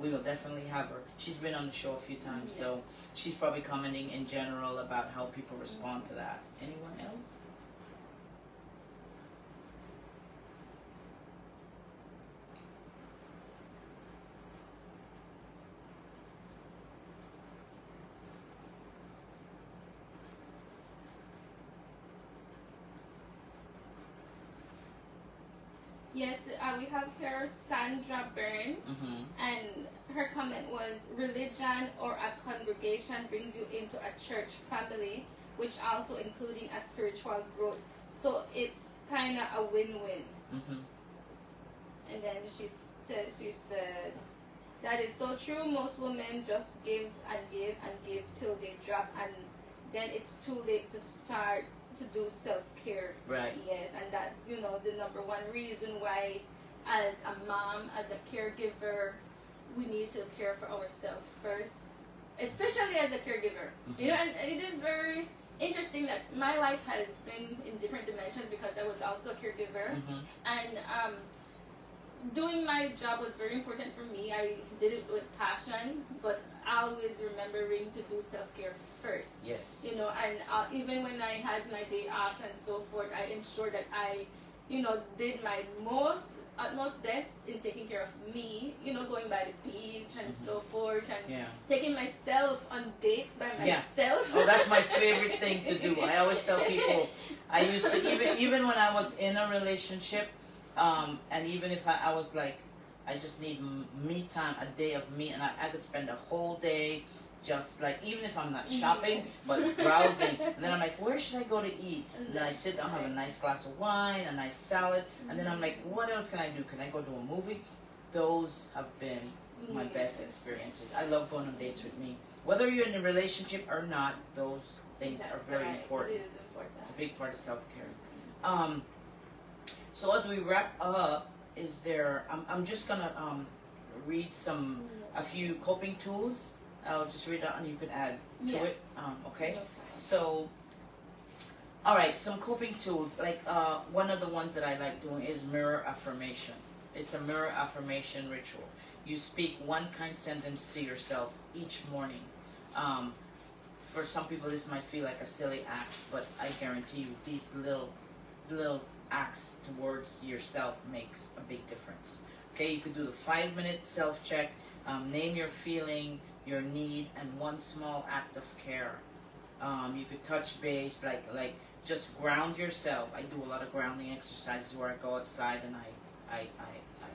we will definitely have her. She's been on the show a few times, so she's probably commenting in general about how people respond to that. Anyone else? Yes, we have here Sandra Byrne, Mm-hmm. and her comment was, religion or a congregation brings you into a church family, which also including a spiritual growth. So it's kind of a win-win. Mm-hmm. And then she said, that is so true. Most women just give and give and give till they drop, and then it's too late to start to do self-care. Right. Yes, and that's, the number one reason why, as a mom, as a caregiver, we need to care for ourselves first, especially as a caregiver. Mhm. And it is very interesting that my life has been in different dimensions because I was also a caregiver, and doing my job was very important for me. I did it with passion, but always remembering to do self-care first. Yes. You know, and even when I had my day off and so forth, I ensured that I, you know, did my utmost best in taking care of me, you know, going by the beach and so forth, and taking myself on dates by myself. Oh, that's my favorite thing to do. I always tell people, I used to, even when I was in a relationship, and even if I was like, I just need me time, a day of me, and I could spend a whole day just like, even if I'm not shopping, but browsing, and then I'm like, where should I go to eat? And then I sit down, have a nice glass of wine, a nice salad, and then I'm like, what else can I do? Can I go to a movie? Those have been my best experiences. I love going on dates with me. Whether you're in a relationship or not, those things are very important. It is important. It's a big part of self-care. So as we wrap up, is there, I'm just gonna read a few coping tools. I'll just read it and you can add to it. Okay? So, alright, some coping tools. Like one of the ones that I like doing is mirror affirmation. It's a mirror affirmation ritual. You speak one kind sentence to yourself each morning. For some people this might feel like a silly act, but I guarantee you these little acts towards yourself makes a big difference. Okay, you could do the 5-minute self-check, name your feeling, your need, and one small act of care. You could touch base, like just ground yourself. I do a lot of grounding exercises where I go outside and I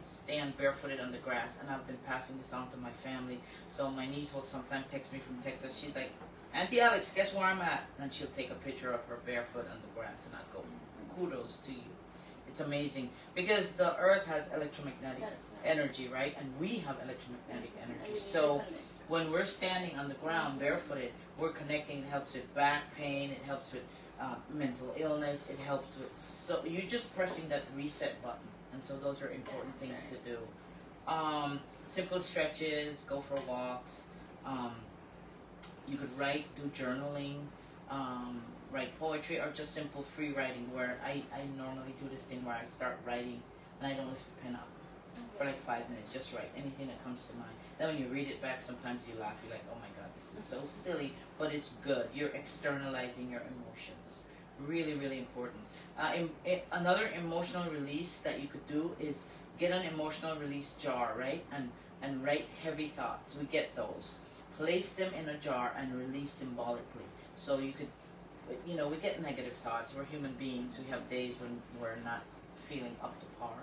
stand barefooted on the grass, and I've been passing this on to my family. So my niece will sometimes text me from Texas. She's like, Auntie Alex, guess where I'm at? And she'll take a picture of her barefoot on the grass, and I'll go, kudos to you. It's amazing because the earth has electromagnetic energy, right? And we have electromagnetic energy. So when we're standing on the ground barefooted, we're connecting. It helps with back pain. It helps with mental illness. It helps with, so you're just pressing that reset button. And so those are important things to do. Simple stretches, go for walks. You could write, do journaling, write poetry, or just simple free writing, where I normally do this thing where I start writing and I don't lift the pen up for like 5 minutes. Just write anything that comes to mind. Then when you read it back, sometimes you laugh. You're like, oh my God, this is so silly, but it's good. You're externalizing your emotions. Really, really important. Another emotional release that you could do is get an emotional release jar, right? And write heavy thoughts. We get those. Place them in a jar and release symbolically. So you could, you know, we get negative thoughts. We're human beings. We have days when we're not feeling up to par.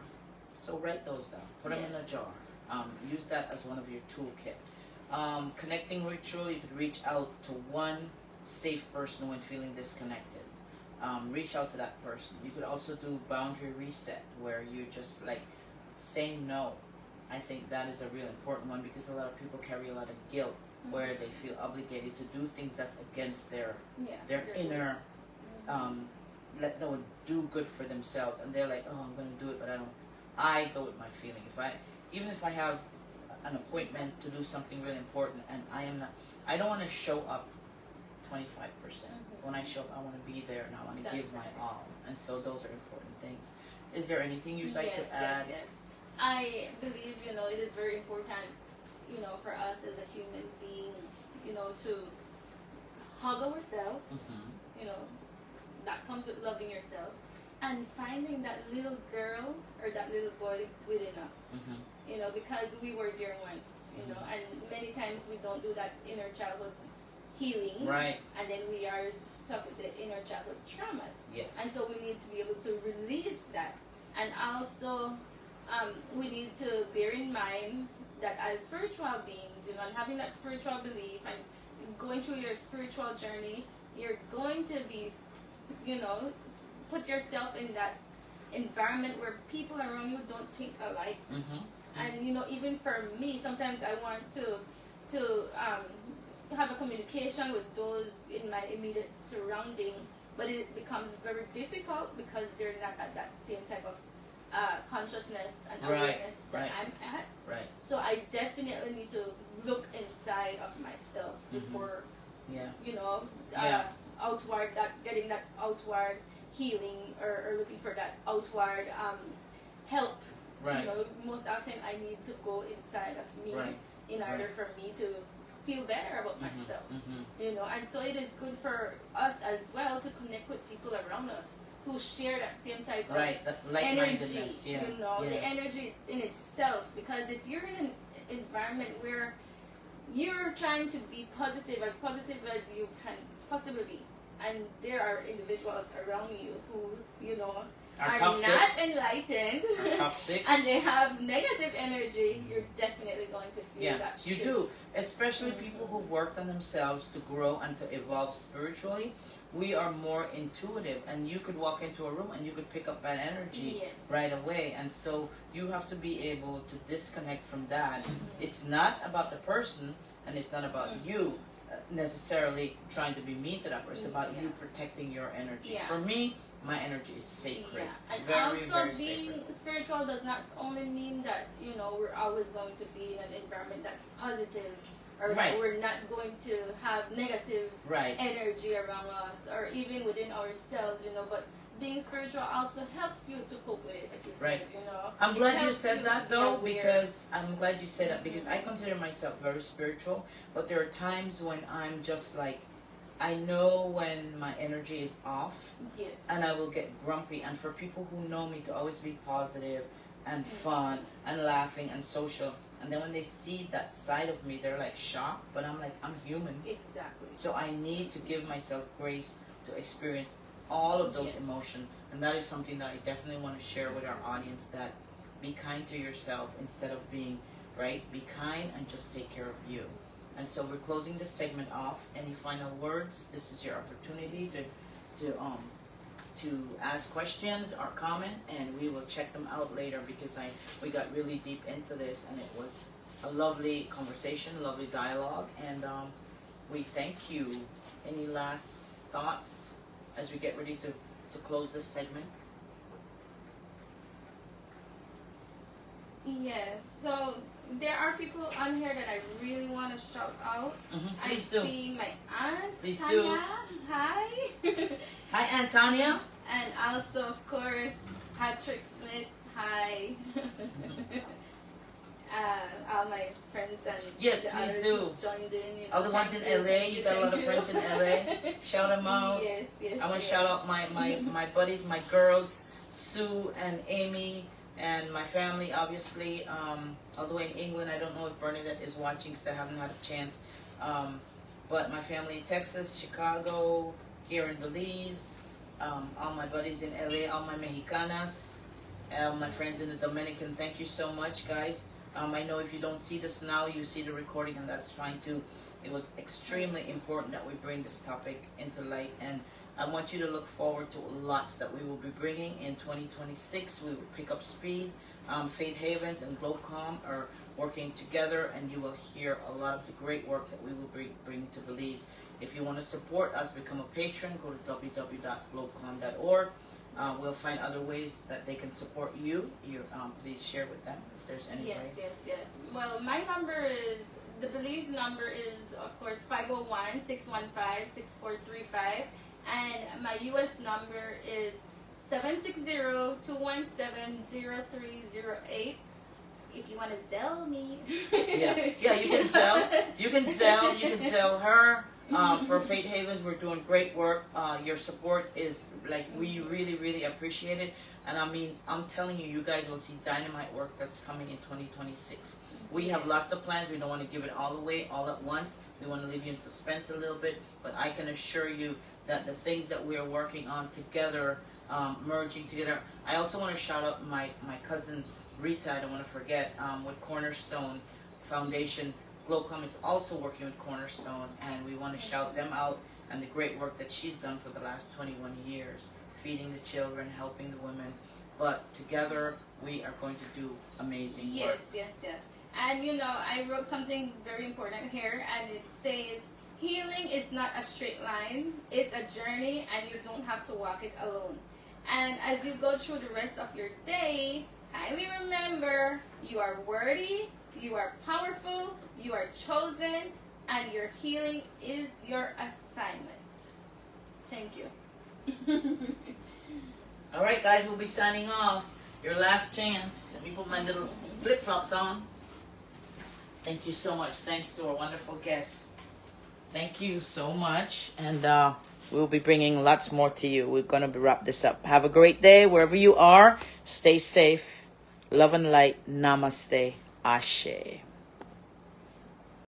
So write those down. Put them in a jar. Use that as one of your toolkit. Connecting ritual, you could reach out to one safe person when feeling disconnected. Reach out to that person. You could also do boundary reset, where you're just like saying no. I think that is a real important one because a lot of people carry a lot of guilt where they feel obligated to do things that's against their inner that would do good for themselves, and they're like, oh, I'm going to do it, but I go with my feeling. Even if I have an appointment to do something really important and I don't want to show up 25%. When I show up, I want to be there and I want to give my all. And so those are important things. Is there anything you'd like to add? Yes. I believe, you know, it is very important, you know, for us as a human being, you know, to hug ourselves. You know, that comes with loving yourself and finding that little girl or that little boy within us. You know, because we were there once, you know, and many times we don't do that inner childhood healing, right? And then we are stuck with the inner childhood traumas. Yes. And so we need to be able to release that, and also we need to bear in mind that as spiritual beings, you know, and having that spiritual belief and going through your spiritual journey, you're going to be, you know, put yourself in that environment where people around you don't think alike. And you know, even for me, sometimes I want to have a communication with those in my immediate surrounding, but it becomes very difficult because they're not at that same type of consciousness and awareness that I'm at. Right. So I definitely need to look inside of myself before, you know, outward, that getting that outward healing, or looking for that outward help. Right. You know, most often I need to go inside of me Right. in order for me to feel better about myself. You know, and so it is good for us as well to connect with people around us who share that same type of Right. That energy. like-mindedness. Yeah. You know, yeah. the energy in itself. Because if you're in an environment where you're trying to be positive as you can possibly be, and there are individuals around you who, you know, are toxic. not enlightened, Are toxic. and they have negative energy, you're definitely going to feel Yeah, that you shift. do. Especially people who worked on themselves to grow and to evolve spiritually. We are more intuitive, and you could walk into a room and you could pick up that energy Yes. right away. And so you have to be able to disconnect from that. It's not about the person, and it's not about you necessarily trying to be mean to that person. It's about you protecting your energy. Yeah. For me, my energy is sacred. Yeah, and very, also very being sacred. spiritual does not only mean that, you know, we're always going to be in an environment that's positive, or Right. that we're not going to have negative Right. energy around us, or even within ourselves, you know. But being spiritual also helps you to cope with it, like you Right. said, you know. I'm It glad you helps said to that be though, aware. because I'm glad you said that because I consider myself very spiritual, but there are times when I'm just like, I know when my energy is off, Yes. and I will get grumpy. And for people who know me to always be positive and fun and laughing and social, and then when they see that side of me, they're like shocked. But I'm like, I'm human, Exactly. so I need to give myself grace to experience all of those Yes. emotions. And that is something that I definitely want to share with our audience, that be kind to yourself instead of being right. Be kind and just take care of you. And so we're closing this segment off. Any final words? This is your opportunity to ask questions or comment, and we will check them out later, because we got really deep into this, and it was a lovely conversation, lovely dialogue, and we thank you. Any last thoughts as we get ready to close this segment? Yes. So there are people on here that I really want to shout out. Please I do. see my aunt Please Tanya. do. Hi. Hi, Antonia. And also, of course, Patrick Smith. Hi. All my friends and Yes, the please others do. who joined in. You know, All the ones in thank LA, thank you got a lot of thank friends in LA. Shout them out. Yes, yes. I want to yes. shout out my buddies, my girls, Sue and Amy, and my family, obviously. All the way in England. I don't know if Bernadette is watching because I haven't had a chance. But my family in Texas, Chicago, here in Belize, all my buddies in LA, all my Mexicanas, all my friends in the Dominican. Thank you so much, guys. I know if you don't see this now, you see the recording, and that's fine too. It was extremely important that we bring this topic into light, and I want you to look forward to lots that we will be bringing in 2026. We will pick up speed. Faith Havens and Globecom are working together, and you will hear a lot of the great work that we will bring to Belize. If you want to support us, become a patron, go to www.globecom.org. We'll find other ways that they can support you. Please share with them if there's any way. Yes. Well, my number is, the Belize number is, of course, 501-615-6435. And my U.S. number is 760-217-0308. If you want to Zelle me. Yeah, you can sell. You can sell her. For Faith Havens, we're doing great work. Your support is like, we really, really appreciate it. And I mean, I'm telling you, you guys will see dynamite work that's coming in 2026. We have lots of plans. We don't want to give it all away all at once. We want to leave you in suspense a little bit. But I can assure you that the things that we are working on together, merging together. I also want to shout out my cousin Rita, I don't want to forget, with Cornerstone Foundation. Globecom is also working with Cornerstone, and we want to shout them out and the great work that she's done for the last 21 years, feeding the children, helping the women. But together, we are going to do amazing work. Yes. And you know, I wrote something very important here, and it says, healing is not a straight line, it's a journey, and you don't have to walk it alone. And as you go through the rest of your day, kindly remember, you are worthy, you are powerful, you are chosen, and your healing is your assignment. Thank you. All right, guys, we'll be signing off. Your last chance. Let me put my little flip-flops on. Thank you so much. Thanks to our wonderful guests. Thank you so much. And we'll be bringing lots more to you. We're going to wrap this up. Have a great day wherever you are. Stay safe. Love and light. Namaste. Ashe.